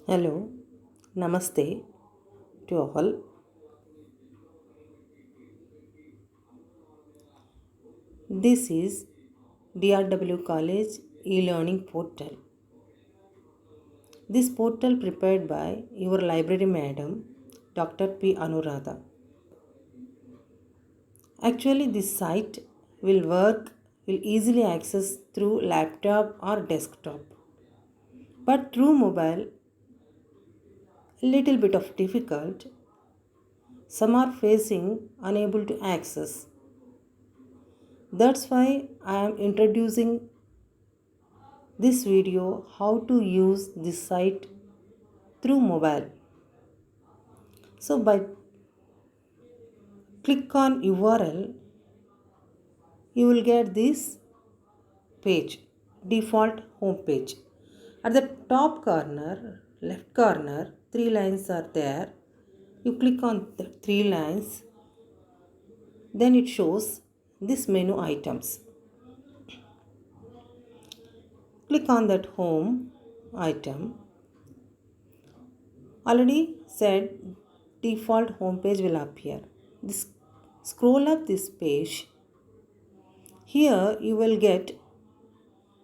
Hello, Namaste to all. This is DRW College e-learning portal. This portal prepared by your library madam, Dr. P. Anuradha. Actually, this site will easily access through laptop or desktop. But through mobile, a little bit of difficult. Some are facing unable to access. That's why I am introducing this video how to use this site through mobile. So by click on URL, you will get this page, default home page. At the top corner, left corner, three lines are there. You click on the three lines, then it shows this menu items. Click on that home item. Already said default home page will appear. Scroll up this page. Here you will get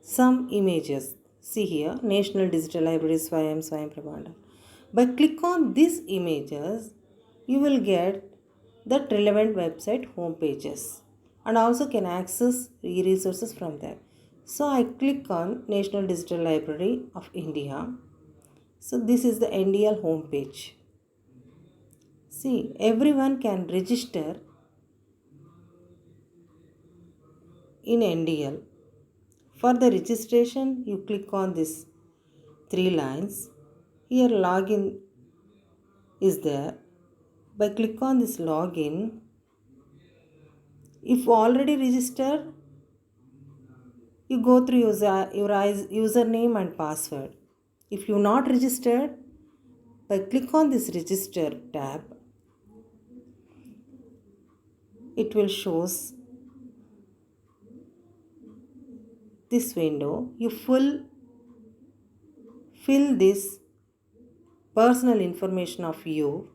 some images. See here, National Digital Library Swayam Prabha. By click on these images, you will get that relevant website home pages and also can access resources from there. So I click on National Digital Library of India. So this is the NDL home page. See, everyone can register in NDL. For the registration, you click on this three lines. Here login is there. By click on this login, if already registered, you go through your username and password. If you not registered, by click on this register tab, it will shows this window. You fill this personal information of you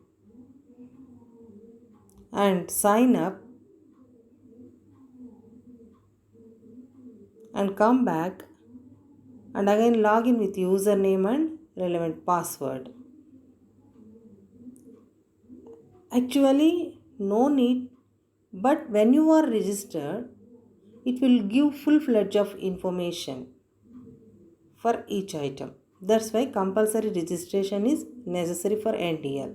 and sign up and come back and again log in with username and relevant password. Actually, no need, but when you are registered, it will give full-fledged of information for each item. That's why compulsory registration is necessary for NDL.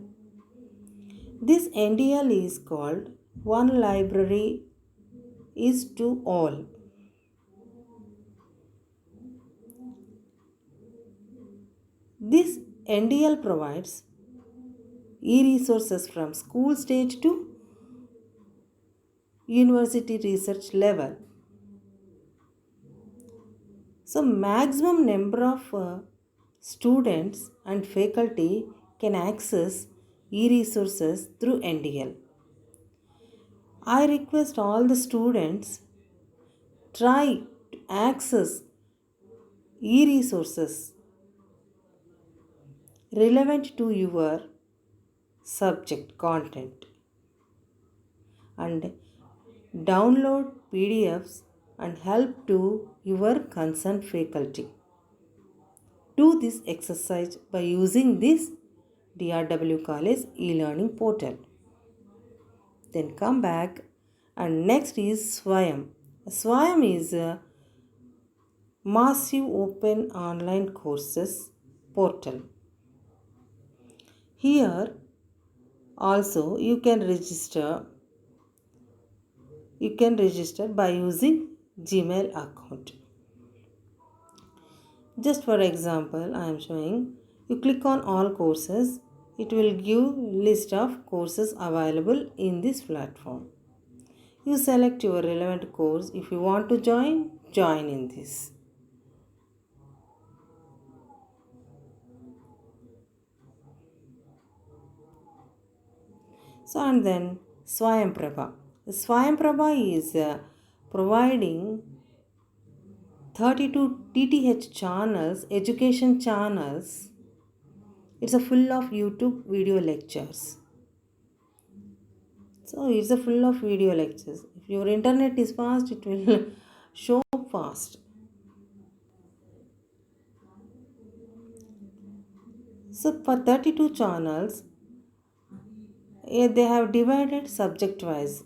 This NDL is called One Library is to All. This NDL provides e-resources from school stage to university research level. So maximum number of students and faculty can access e-resources through NDL. I request all the students try to access e-resources relevant to your subject content and download PDFs and help to your concerned faculty. Do this exercise by using this DRW College e-learning portal. Then come back and next is Swayam. Swayam is a massive open online courses portal. Here also you can register by using Gmail account. Just for example, I am showing, you click on all courses, it will give list of courses available in this platform. You select your relevant course. If you want to join in this. So and then Swayamprabha. Swayamprabha is providing 32 DTH channels, education channels It's a full of YouTube video lectures. So it's a full of video lectures. If your internet is fast, it will show up fast. So for 32 channels, they have divided subject wise,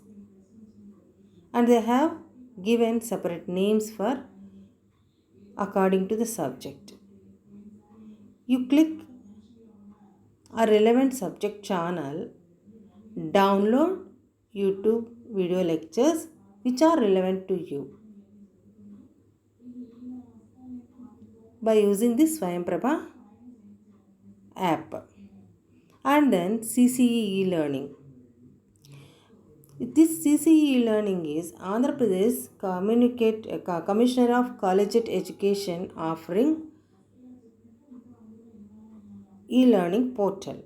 and they have given separate names for according to the subject. You click a relevant subject channel, download YouTube video lectures which are relevant to you by using this Swayamprabha app. And then CCE e-learning. This CCE e-learning is Andhra Pradesh Commissioner of Collegiate Education offering e-learning portal.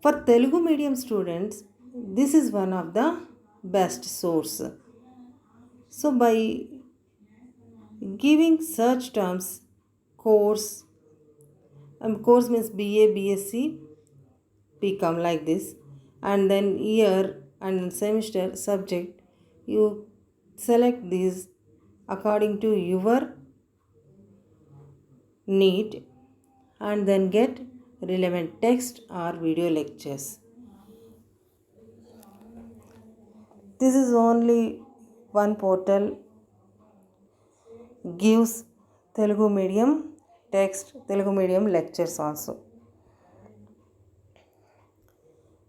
For Telugu medium students, this is one of the best source. So by giving search terms course, course means BA, BSc, become like this, and then year and semester subject, you select these according to your need and then get relevant text or video lectures. This is only one portal gives Telugu medium text, Telugu medium lectures also.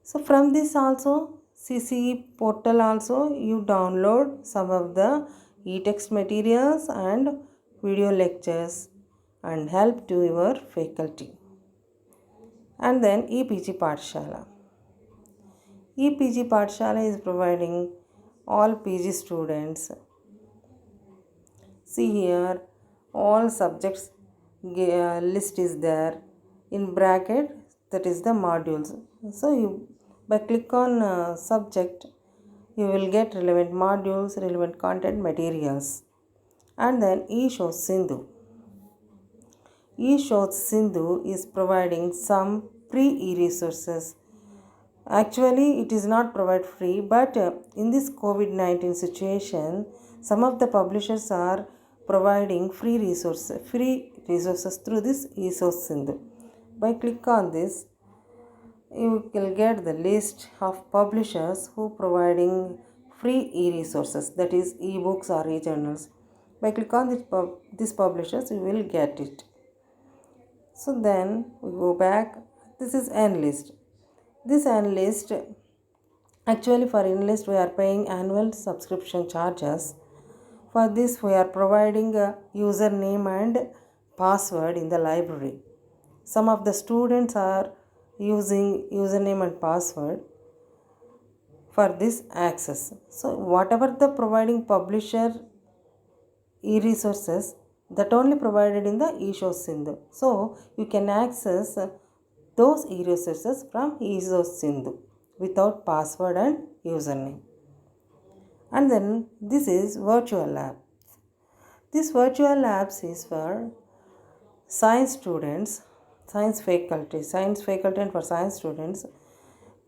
So from this also, CCE portal also, you download some of the e-text materials and video lectures and help to your faculty. And then EPG Pathshala. EPG Pathshala is providing all PG students. See here, all subjects list is there in bracket, that is the modules. So you by click on subject, you will get relevant modules, relevant content materials. And then eShows Sindhu. eShows Sindhu is providing some free e-resources. Actually, it is not provide free, but in this COVID-19 situation, some of the publishers are providing free resources through this eShows Sindhu. By click on this, you will get the list of publishers who providing free e-resources, that is e-books or e-journals. By click on these publishers, you will get it. So then we go back. This is Enlist. This Enlist, actually for Enlist we are paying annual subscription charges. For this we are providing a username and password in the library. Some of the students are using username and password for this access. So whatever the providing publisher e-resources, that only provided in the eShows Sindhu. So you can access those e-resources from eShows Sindhu without password and username. And then this is virtual lab. This virtual labs is for science students, science faculty and for science students.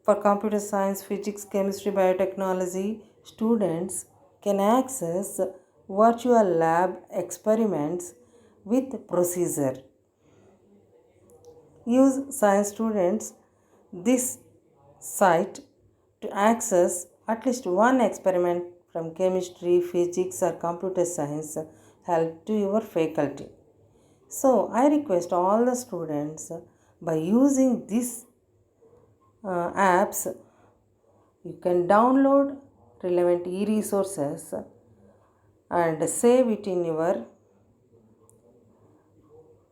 For computer science, physics, chemistry, biotechnology, students can access virtual lab experiments with procedure. Use science students this site to access at least one experiment from chemistry, physics or computer science, help to your faculty. So I request all the students, by using these apps, you can download relevant e-resources and save it in your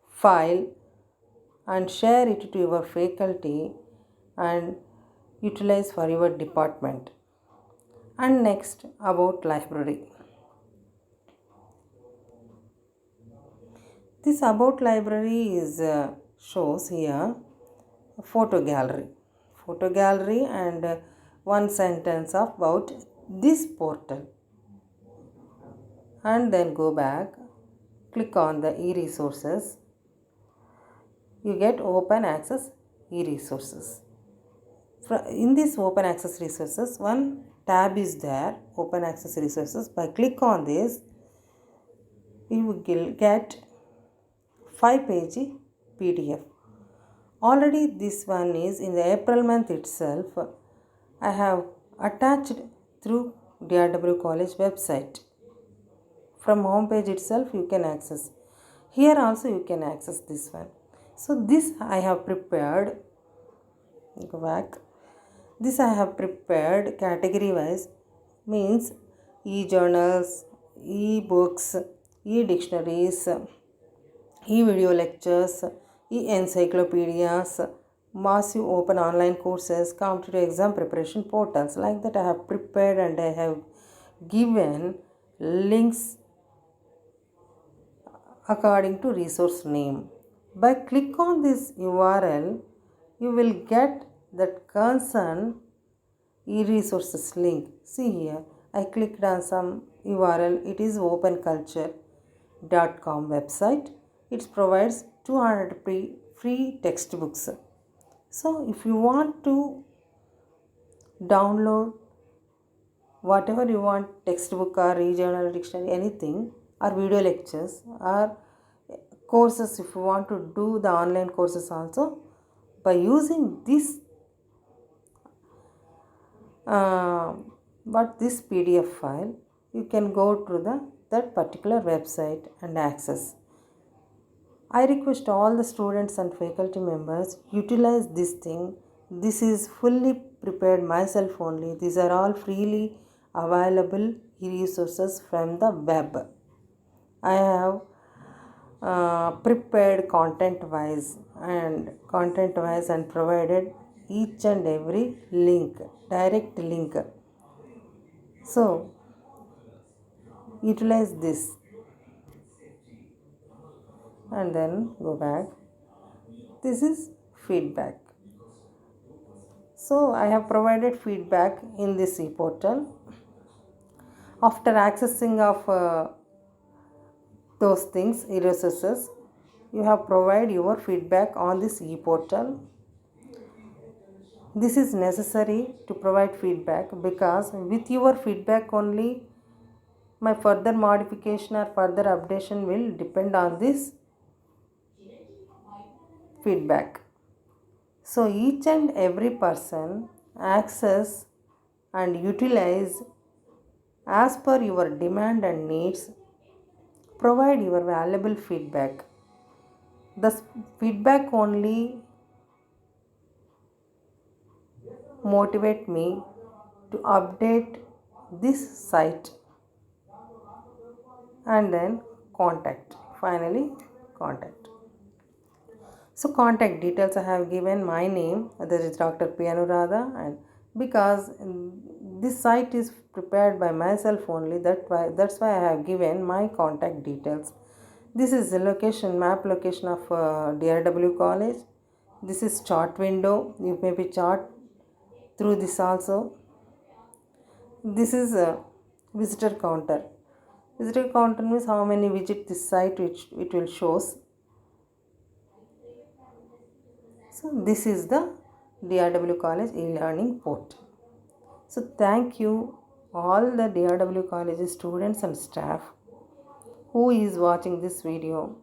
file and share it to your faculty and utilize for your department. And next, about library. This about library is shows here photo gallery and one sentence about this portal. And then go back, click on the e-resources, you get open access e-resources. In this open access resources, one tab is there, open access resources. By click on this, you will get 5-page PDF. Already this one is in the April month itself. I have attached through DRW College website. From home page itself you can access. Here also you can access this one. So this I have prepared. Go back. This I have prepared category wise, means e-journals, e-books, e-dictionaries, e-video lectures, e-encyclopedias, massive open online courses, competitive exam preparation portals. Like that I have prepared and I have given links according to resource name. By click on this URL, you will get that concern e-resources link. See here, I clicked on some URL. It is openculture.com website. It provides 200 free textbooks. So if you want to download whatever you want, textbook or e-journal, dictionary, anything, or video lectures or courses, if you want to do the online courses also, by using this this PDF file, you can go to that particular website and access. I request all the students and faculty members utilize this thing. This is fully prepared myself only. These are all freely available resources from the web. I have prepared content wise and provided each and every link, direct link. So utilize this and then go back. This is feedback. So I have provided feedback in this e-portal. After accessing of those things, resources, you have provided your feedback on this e-portal. This is necessary to provide feedback because with your feedback only my further modification or further updation will depend on this feedback. So each and every person access and utilize as per your demand and needs. Provide your valuable feedback. The feedback only motivate me to update this site and then contact. Finally, contact. So contact details I have given my name, that is Dr. P. Anuradha, and because this site is prepared by myself only, that's why I have given my contact details. This is the map location of DRW College. This is chart window. You may be chart through this also. This is a visitor counter. Visitor counter means how many visit this site which it will shows. So this is the DRW College e-learning portal. So thank you all the DRW College students and staff who is watching this video.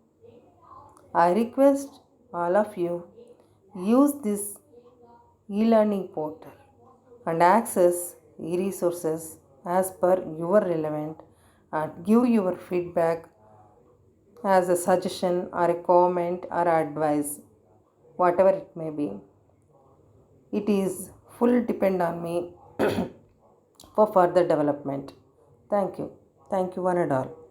I request all of you use this e-learning portal and access e-resources as per your relevant and give your feedback as a suggestion or a comment or advice, whatever it may be. It is full depend on me for further development. Thank you. Thank you one and all.